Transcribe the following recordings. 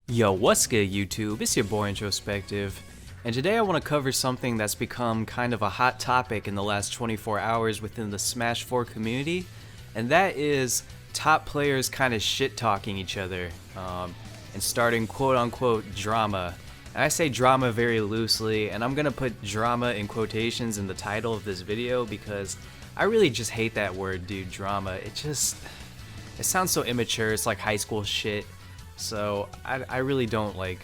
Yo, what's good YouTube? It's your boy Introspective, and today I want to cover something that's become kind of a hot topic in the last 24 hours within the Smash 4 community, and that is top players kind of shit-talking each other and starting quote-unquote drama. And I say drama very loosely, and I'm gonna put drama in quotations in the title of this video because I really just hate that word, dude, drama. It sounds so immature. It's like high school shit. So I really don't like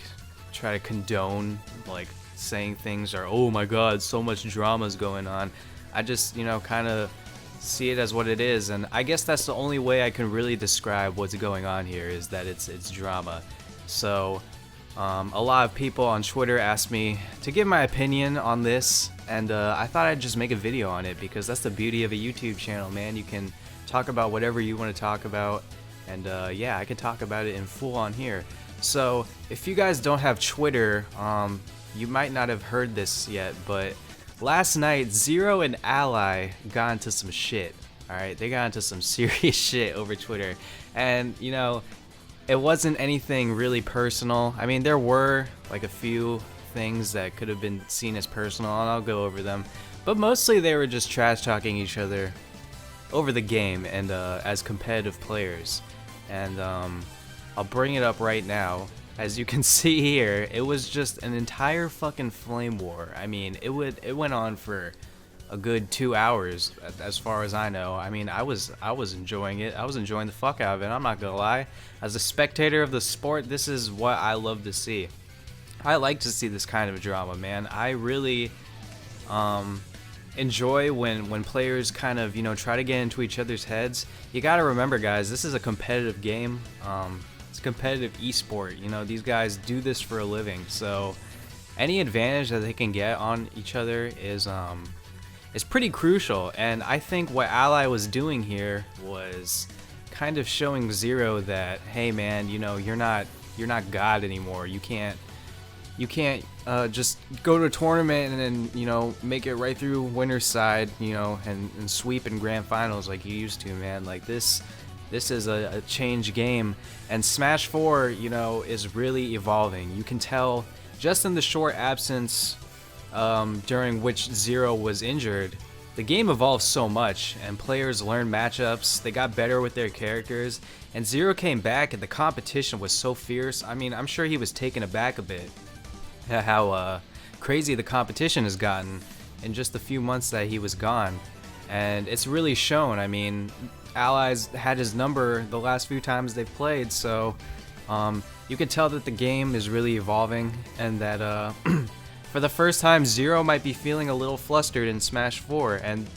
try to condone like saying things are, oh my god, so much drama's going on. I just, kind of see it as what it is, and I guess that's the only way I can really describe what's going on here, is that it's drama. So a lot of people on Twitter asked me to give my opinion on this, and I thought I'd just make a video on it because that's the beauty of a YouTube channel, man. You can talk about whatever you want to talk about. And yeah, I can talk about it in full on here. So if you guys don't have Twitter, you might not have heard this yet, but last night Zero and Ally got into some shit. Alright, they got into some serious shit over Twitter. And it wasn't anything really personal. I mean, there were like a few things that could have been seen as personal, and I'll go over them. But mostly they were just trash talking each other over the game and as competitive players. And I'll bring it up right now. As you can see here, it was just an entire fucking flame war. I mean, it went on for a good 2 hours as far as I know. I mean, I was enjoying it. I was enjoying the fuck out of it, I'm not gonna lie. As a spectator of the sport, this is what I love to see. I like to see this kind of drama, man. I really enjoy when players kind of try to get into each other's heads. You gotta remember, guys, this is a competitive game. It's a competitive esport. These guys do this for a living, so any advantage that they can get on each other is pretty crucial. And I think what Ally was doing here was kind of showing Zero that, hey man, you're not God anymore. You can't just go to a tournament and then make it right through winner's side, and sweep in grand finals like you used to, man. Like this is a change game, and Smash 4 is really evolving. You can tell just in the short absence during which Zero was injured, the game evolved so much, and players learned matchups, they got better with their characters, and Zero came back and the competition was so fierce. I mean, I'm sure he was taken aback a bit at how crazy the competition has gotten in just the few months that he was gone, and it's really shown. I mean, Ally's had his number the last few times they've played, so you can tell that the game is really evolving, and that for the first time Zero might be feeling a little flustered in Smash 4. And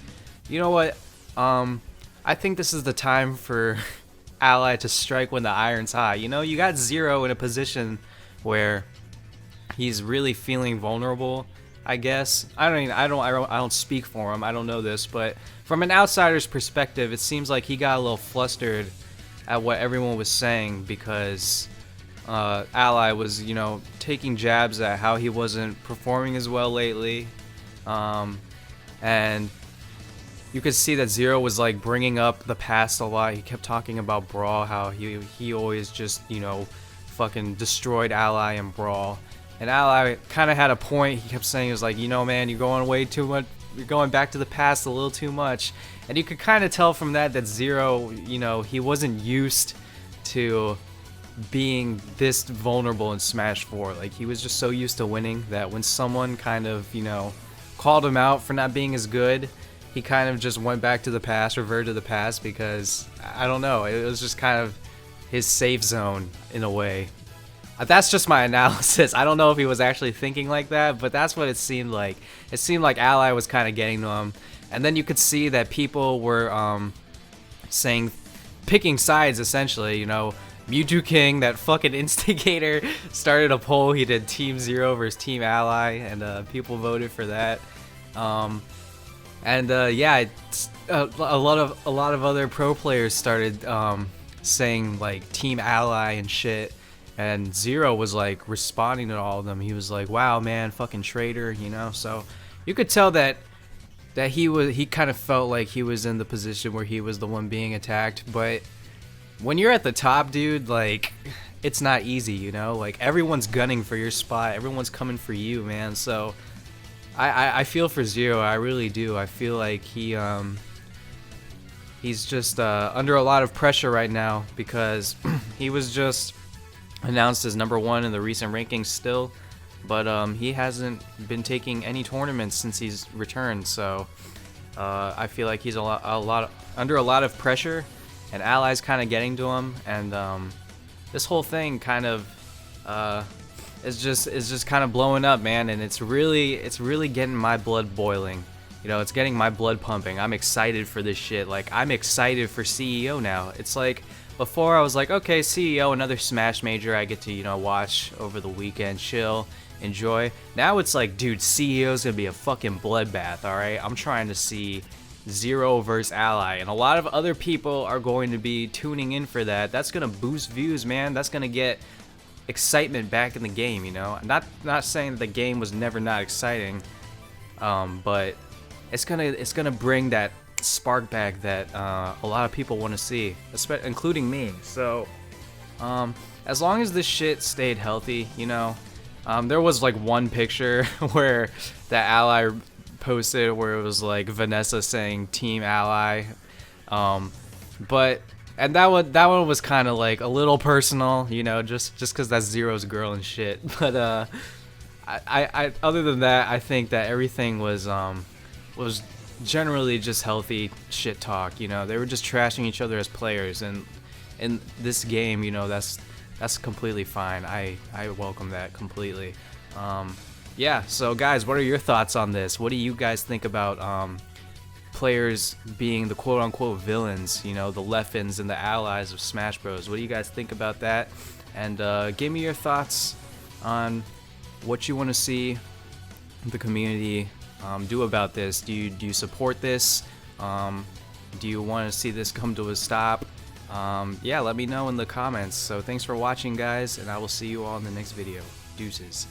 you know what, I think this is the time for Ally to strike when the iron's hot. You got Zero in a position where he's really feeling vulnerable, I guess. I don't speak for him. I don't know this, but from an outsider's perspective, it seems like he got a little flustered at what everyone was saying because Ally was, taking jabs at how he wasn't performing as well lately, and you could see that Zero was like bringing up the past a lot. He kept talking about Brawl, how he always just fucking destroyed Ally in Brawl. And Ally kind of had a point. He kept saying, he was like, man, you're going way too much. You're going back to the past a little too much. And you could kind of tell from that Zero, he wasn't used to being this vulnerable in Smash 4. Like, he was just so used to winning that when someone kind of, called him out for not being as good, he kind of just went back to the past, reverted to the past, because, I don't know, it was just kind of his safe zone in a way. That's just my analysis. I don't know if he was actually thinking like that, but that's what it seemed like. It seemed like Ally was kind of getting to him. And then you could see that people were picking sides, essentially. Mewtwo King, that fucking instigator, started a poll. He did Team Zero versus Team Ally, and people voted for that. Yeah, a lot of other pro players started saying like Team Ally and shit. And Zero was like responding to all of them. He was like, wow man, fucking traitor, so you could tell that he kind of felt like he was in the position where he was the one being attacked. But when you're at the top, dude, like, it's not easy, you know? Like, everyone's gunning for your spot, everyone's coming for you, man. So I feel for Zero, I really do. I feel like he's just under a lot of pressure right now because he was just announced as -- 1 in the recent rankings still, but he hasn't been taking any tournaments since he's returned. So I feel like he's under a lot of pressure, and Ally's kind of getting to him, and this whole thing kind of is just kind of blowing up, man, and it's really getting my blood boiling. You know, it's getting my blood pumping. I'm excited for this shit. Like, I'm excited for CEO now. It's like, before I was like, okay, CEO, another Smash major I get to, you know, watch over the weekend, chill, enjoy. Now it's like, dude, CEO's gonna be a fucking bloodbath, alright? I'm trying to see Zero versus Ally, and a lot of other people are going to be tuning in for that. That's gonna boost views, man. That's gonna get excitement back in the game, you know? Not saying that the game was never not exciting, but it's gonna bring that spark back that a lot of people want to see, including me. So as long as this shit stayed healthy, you know, there was like one picture where that Ally posted where it was like Vanessa saying Team Ally, and that one was kind of like a little personal, you know, just because that's Zero's girl and shit. But I other than that, I think that everything was generally just healthy shit talk. You know, they were just trashing each other as players, and in this game, you know, that's completely fine. I welcome that completely. Yeah, so guys, what are your thoughts on this? What do you guys think about players being the quote-unquote villains, you know, the Leffins and the allies of Smash Bros? What do you guys think about that? And give me your thoughts on what you want to see the community do about this. Do you support this? Do you want to see this come to a stop? Yeah, let me know in the comments. So thanks for watching, guys, and I will see you all in the next video. Deuces.